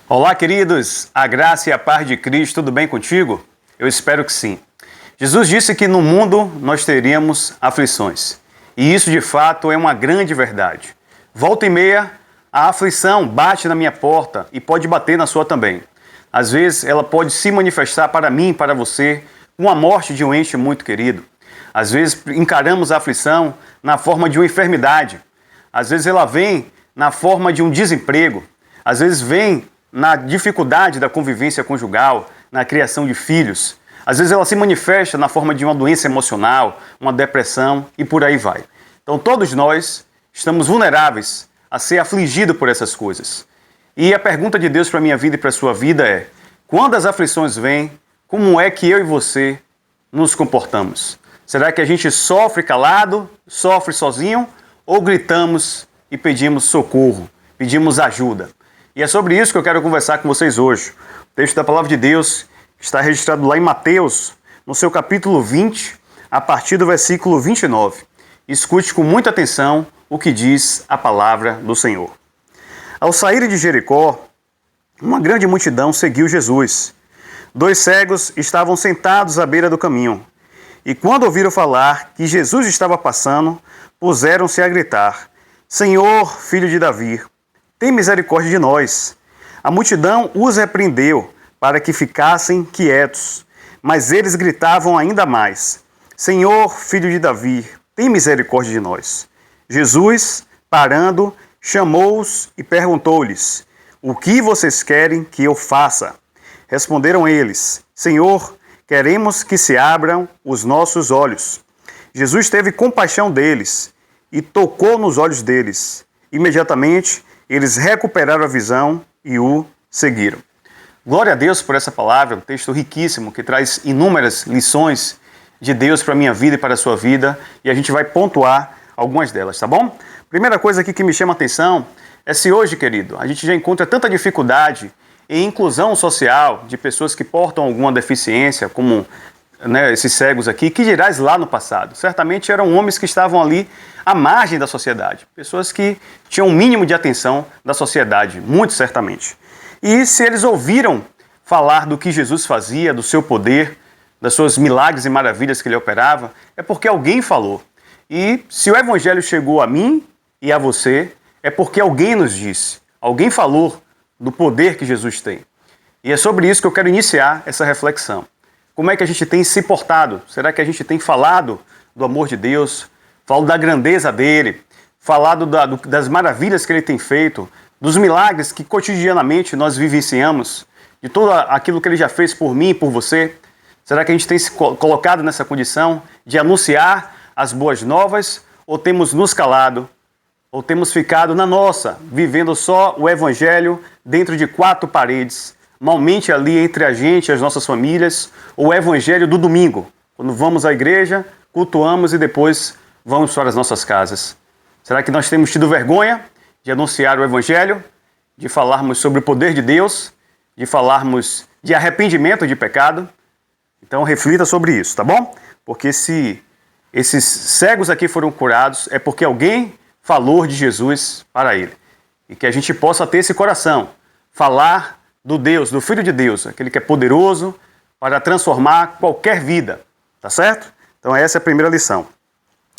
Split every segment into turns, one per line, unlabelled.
Olá, queridos, a graça e a paz de Cristo, tudo bem contigo? Eu espero que sim. Jesus disse que no mundo nós teríamos aflições. E isso de fato é uma grande verdade. Volta e meia, a aflição bate na minha porta e pode bater na sua também. Às vezes ela pode se manifestar para mim e para você com a morte de um ente muito querido. Às vezes encaramos a aflição na forma de uma enfermidade. Às vezes ela vem na forma de um desemprego. Às vezes vem na dificuldade da convivência conjugal, na criação de filhos. Às vezes ela se manifesta na forma de uma doença emocional, uma depressão e por aí vai. Então todos nós estamos vulneráveis a ser afligidos por essas coisas. E a pergunta de Deus para a minha vida e para a sua vida é: quando as aflições vêm, como é que eu e você nos comportamos? Será que a gente sofre calado, sofre sozinho, ou gritamos e pedimos socorro, pedimos ajuda? E é sobre isso que eu quero conversar com vocês hoje. O texto da Palavra de Deus está registrado lá em Mateus, no seu capítulo 20, a partir do versículo 29. Escute com muita atenção o que diz a Palavra do Senhor. Ao saírem de Jericó, uma grande multidão seguiu Jesus. 2 cegos estavam sentados à beira do caminho. E quando ouviram falar que Jesus estava passando, puseram-se a gritar: Senhor, filho de Davi, tem misericórdia de nós. A multidão os repreendeu para que ficassem quietos, mas eles gritavam ainda mais: Senhor, filho de Davi, tem misericórdia de nós. Jesus, parando, chamou-os e perguntou-lhes: O que vocês querem que eu faça? Responderam eles: Senhor, queremos que se abram os nossos olhos. Jesus teve compaixão deles e tocou nos olhos deles. Imediatamente, eles recuperaram a visão e o seguiram. Glória a Deus por essa palavra, um texto riquíssimo que traz inúmeras lições de Deus para a minha vida e para a sua vida, e a gente vai pontuar algumas delas, tá bom? Primeira coisa aqui que me chama a atenção é se hoje, querido, a gente já encontra tanta dificuldade em inclusão social de pessoas que portam alguma deficiência, como esses cegos aqui, que dirás lá no passado. Certamente eram homens que estavam ali à margem da sociedade, pessoas que tinham um mínimo de atenção da sociedade, muito certamente. E se eles ouviram falar do que Jesus fazia, do seu poder, das suas milagres e maravilhas que ele operava, é porque alguém falou. E se o evangelho chegou a mim e a você, é porque alguém nos disse, alguém falou do poder que Jesus tem. E é sobre isso que eu quero iniciar essa reflexão. Como é que a gente tem se portado? Será que a gente tem falado do amor de Deus, falado da grandeza dele, falado das maravilhas que ele tem feito, dos milagres que cotidianamente nós vivenciamos, de tudo aquilo que ele já fez por mim e por você? Será que a gente tem se colocado nessa condição de anunciar as boas novas, ou temos nos calado, ou temos ficado na nossa, vivendo só o evangelho dentro de 4 paredes, malmente ali entre a gente e as nossas famílias, o evangelho do domingo, quando vamos à igreja, cultuamos e depois vamos para as nossas casas? Será que nós temos tido vergonha de anunciar o evangelho, de falarmos sobre o poder de Deus, de falarmos de arrependimento de pecado? Então reflita sobre isso, tá bom? Porque se esses cegos aqui foram curados, é porque alguém falou de Jesus para ele. E que a gente possa ter esse coração, falar do Deus, do Filho de Deus, aquele que é poderoso para transformar qualquer vida, tá certo? Então essa é a primeira lição.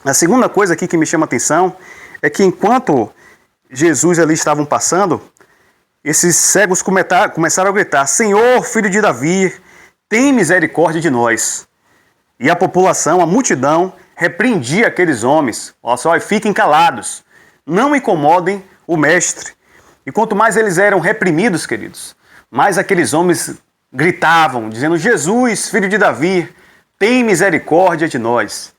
A segunda coisa aqui que me chama a atenção é que enquanto Jesus ali estavam passando, esses cegos começaram a gritar: Senhor, filho de Davi, tem misericórdia de nós. E a população, a multidão, repreendia aqueles homens. Olha só, fiquem calados, não incomodem o mestre. E quanto mais eles eram reprimidos, queridos, mais aqueles homens gritavam, dizendo: Jesus, filho de Davi, tem misericórdia de nós.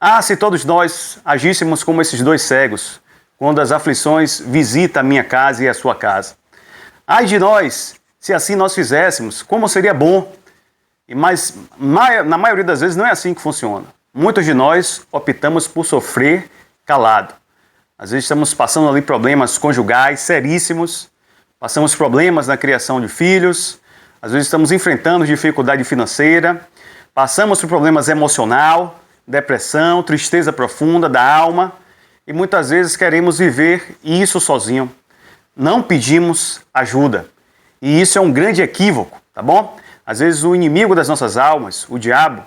Ah, se todos nós agíssemos como esses 2 cegos, quando as aflições visitam a minha casa e a sua casa. Ai de nós, se assim nós fizéssemos, como seria bom. Mas na maioria das vezes não é assim que funciona. Muitos de nós optamos por sofrer calado. Às vezes estamos passando ali problemas conjugais seríssimos, passamos problemas na criação de filhos, às vezes estamos enfrentando dificuldade financeira, passamos por problemas emocional, depressão, tristeza profunda da alma, e muitas vezes queremos viver isso sozinho. Não pedimos ajuda. E isso é um grande equívoco, tá bom? Às vezes o inimigo das nossas almas, o diabo,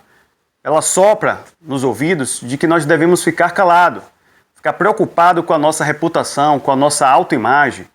ela sopra nos ouvidos de que nós devemos ficar calado, ficar preocupado com a nossa reputação, com a nossa autoimagem.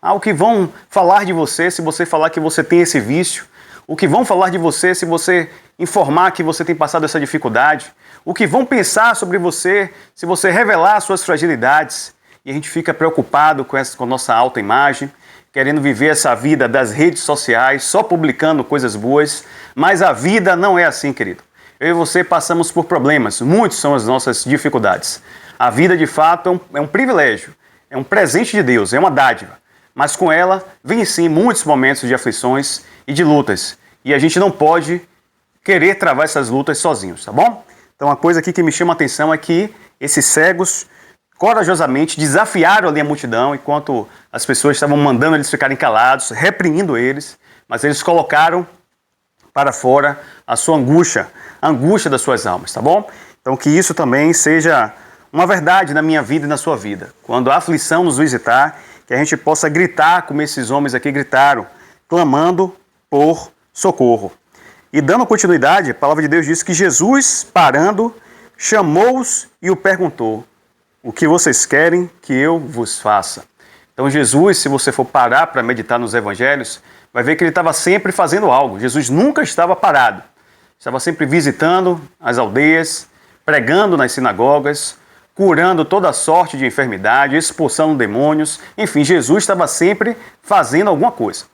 O que vão falar de você se você falar que você tem esse vício? O que vão falar de você se você informar que você tem passado essa dificuldade? O que vão pensar sobre você se você revelar suas fragilidades? E a gente fica preocupado com a nossa autoimagem, querendo viver essa vida das redes sociais, só publicando coisas boas. Mas a vida não é assim, querido. Eu e você passamos por problemas, muitos são as nossas dificuldades. A vida, de fato, é um privilégio, é um presente de Deus, é uma dádiva. Mas com ela vem sim muitos momentos de aflições e de lutas. E a gente não pode querer travar essas lutas sozinhos, tá bom? Então a coisa aqui que me chama a atenção é que esses cegos corajosamente desafiaram ali a multidão enquanto as pessoas estavam mandando eles ficarem calados, reprimindo eles, mas eles colocaram para fora a sua angústia, a angústia das suas almas, tá bom? Então que isso também seja uma verdade na minha vida e na sua vida. Quando a aflição nos visitar, que a gente possa gritar como esses homens aqui gritaram, clamando por socorro. E dando continuidade, a palavra de Deus diz que Jesus, parando, chamou-os e o perguntou: o que vocês querem que eu vos faça? Então Jesus, se você for parar para meditar nos evangelhos, vai ver que ele estava sempre fazendo algo. Jesus nunca estava parado. Estava sempre visitando as aldeias, pregando nas sinagogas, curando toda sorte de enfermidade, expulsando demônios. Enfim, Jesus estava sempre fazendo alguma coisa.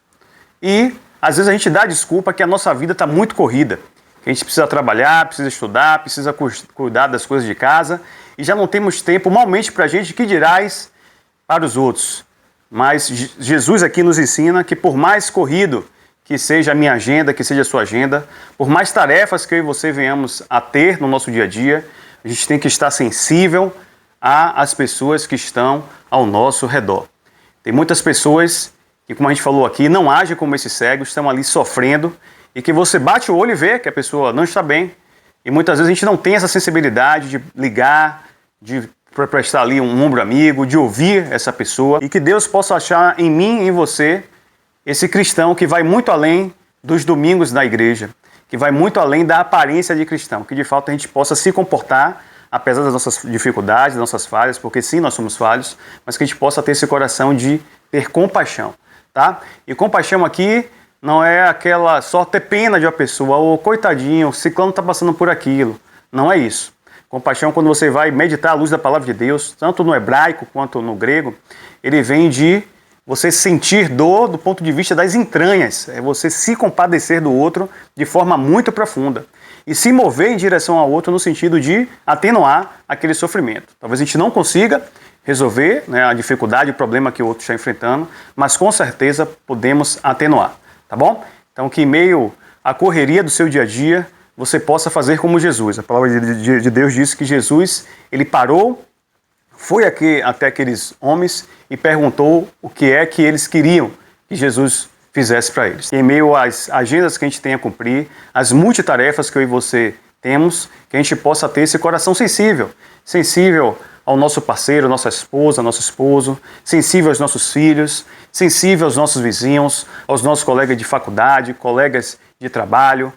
E às vezes a gente dá desculpa que a nossa vida está muito corrida, que a gente precisa trabalhar, precisa estudar, precisa cuidar das coisas de casa e já não temos tempo, malmente para a gente, que dirás para os outros. Mas Jesus aqui nos ensina que por mais corrido que seja a minha agenda, que seja a sua agenda, por mais tarefas que eu e você venhamos a ter no nosso dia a dia, a gente tem que estar sensível às pessoas que estão ao nosso redor. Tem muitas pessoas que, como a gente falou aqui, não agem como esses cegos, estão ali sofrendo e que você bate o olho e vê que a pessoa não está bem. E muitas vezes a gente não tem essa sensibilidade de ligar, de prestar ali um ombro amigo, de ouvir essa pessoa e que Deus possa achar em mim e em você esse cristão que vai muito além dos domingos na igreja, que vai muito além da aparência de cristão, que de fato a gente possa se comportar, apesar das nossas dificuldades, das nossas falhas, porque sim, nós somos falhos, mas que a gente possa ter esse coração de ter compaixão, tá? E compaixão aqui não é aquela só ter pena de uma pessoa, ou coitadinho, o ciclano está passando por aquilo, não é isso. Compaixão, quando você vai meditar à luz da palavra de Deus, tanto no hebraico quanto no grego, ele vem de você sentir dor do ponto de vista das entranhas, é você se compadecer do outro de forma muito profunda e se mover em direção ao outro no sentido de atenuar aquele sofrimento. Talvez a gente não consiga resolver, né, a dificuldade, o problema que o outro está enfrentando, mas com certeza podemos atenuar, tá bom? Então que em meio à correria do seu dia a dia, você possa fazer como Jesus. A palavra de Deus diz que Jesus, ele parou, foi aqui até aqueles homens e perguntou o que é que eles queriam que Jesus fizesse para eles. Em meio às agendas que a gente tem a cumprir, as multitarefas que eu e você temos, que a gente possa ter esse coração sensível, sensível ao nosso parceiro, nossa esposa, nosso esposo, sensível aos nossos filhos, sensível aos nossos vizinhos, aos nossos colegas de faculdade, colegas de trabalho,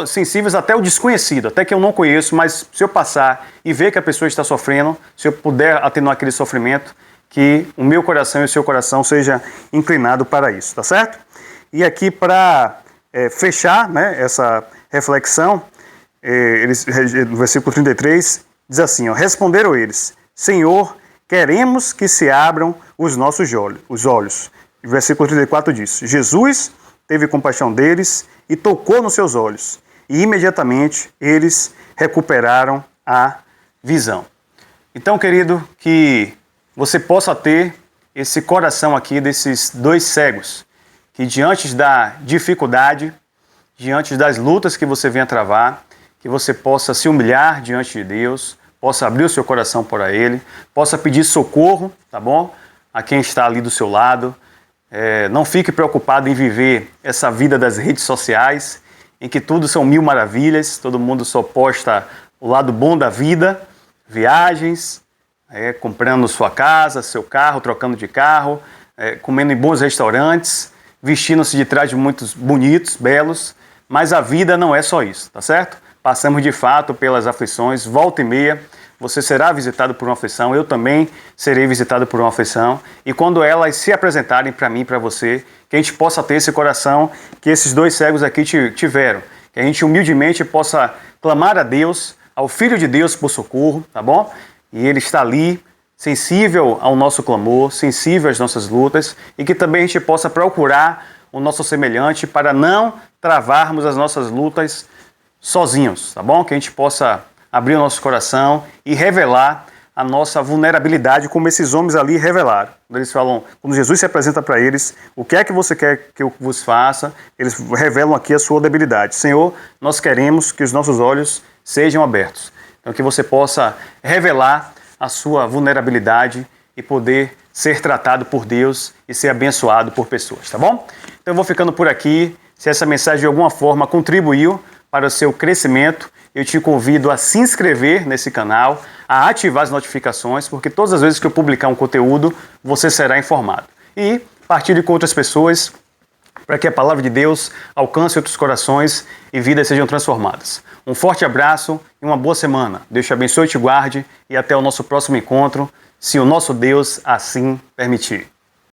sensíveis até o desconhecido, até que eu não conheço, mas se eu passar e ver que a pessoa está sofrendo, se eu puder atenuar aquele sofrimento, que o meu coração e o seu coração seja inclinado para isso, tá certo? E aqui para fechar, né, essa reflexão, no versículo 33, diz assim, ó, responderam eles, Senhor, queremos que se abram os nossos olhos. O versículo 34 diz, Jesus teve compaixão deles e tocou nos seus olhos. E imediatamente eles recuperaram a visão. Então, querido, que você possa ter esse coração aqui desses dois cegos, que diante da dificuldade, diante das lutas que você venha travar, que você possa se humilhar diante de Deus, possa abrir o seu coração para Ele, possa pedir socorro, tá bom? A quem está ali do seu lado. Não fique preocupado em viver essa vida das redes sociais, em que tudo são mil maravilhas, todo mundo só posta o lado bom da vida, viagens, comprando sua casa, seu carro, trocando de carro, comendo em bons restaurantes. vestindo-se de trajes muito bonitos, belos, mas a vida não é só isso, tá certo? Passamos de fato pelas aflições, volta e meia, você será visitado por uma aflição, eu também serei visitado por uma aflição, e quando elas se apresentarem para mim e para você, que a gente possa ter esse coração que esses dois cegos aqui tiveram, que a gente humildemente possa clamar a Deus, ao Filho de Deus por socorro, tá bom? E Ele está ali, sensível ao nosso clamor, sensível às nossas lutas, e que também a gente possa procurar o nosso semelhante para não travarmos as nossas lutas sozinhos, tá bom? Que a gente possa abrir o nosso coração e revelar a nossa vulnerabilidade, como esses homens ali revelaram. Eles falam, quando Jesus se apresenta para eles, o que é que você quer que eu vos faça? Eles revelam aqui a sua debilidade. Senhor, nós queremos que os nossos olhos sejam abertos. Então, que você possa revelar a sua vulnerabilidade e poder ser tratado por Deus e ser abençoado por pessoas, tá bom? Então, eu vou ficando por aqui. Se essa mensagem de alguma forma contribuiu para o seu crescimento, eu te convido a se inscrever nesse canal, a ativar as notificações, porque todas as vezes que eu publicar um conteúdo, você será informado. E partilhe com outras pessoas, para que a palavra de Deus alcance outros corações e vidas sejam transformadas. Um forte abraço e uma boa semana. Deus te abençoe e te guarde, e até o nosso próximo encontro, se o nosso Deus assim permitir.